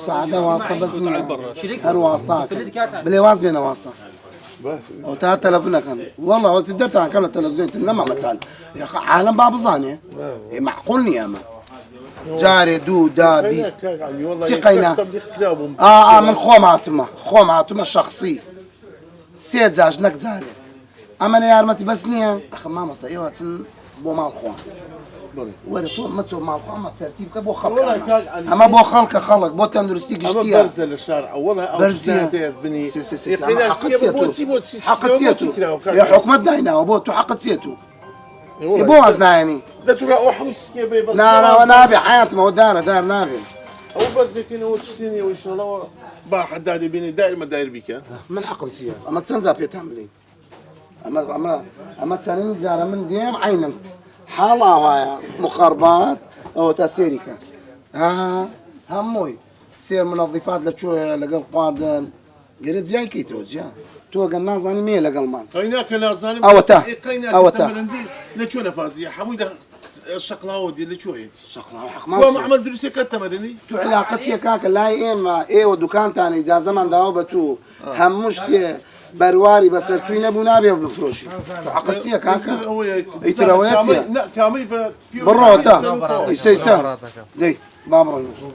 مساعدة واسطة بس هر واسطة بليواز بينا واسطة وتا تلفنا كان والله وتدرت عن كان التلفزيون إنما مسألة يا أخي عالم باب ظاني معقولني يا ما جاري دو دا بيس تقينا من خو معتمة شخصي سيد زاج نك زاري أما أنا يارمتي بس نيا أخي ما مستحيل واتن بو مال خوان ورثوا متو مال خوان ما الترتيب كبو خلق أما بو خلق بو تندرستي قشتيها برزة للشارع أولها برزة بني حقت سيتو يا حكمتنا هنا وبوتو حقت سيتو يبو أزنا يعني ده ترى أوحوس كيف بس لا نابي حياتي ما هو دار نابي أو بس ذيك إنه تشتيني وإيش الله بقى حدادي بيني داير ما داير بيك من حقم سيا أما تسنزا بيتعملين أما تسنين جارة من ديم عينا حالا هاي مخربات أو تسيرك هموي سير منظفات لشو لقل قادن قريت زي كي توجه تو قلنا زاني مية لقلمان قيناك نازاني أوتا لشو نفازية حمودة الشقلاوة دي لشو هي شقلاوة حق ما معمل دروسي كتمرني تو علاقتي كاك لا إيه ودكان تاني إذا زمن داوبتو همشتي برواري بس الفينا بنابي بفروشي عقدتي كاكا يترويتي لا كامي بروتا يستيسا دي بامرو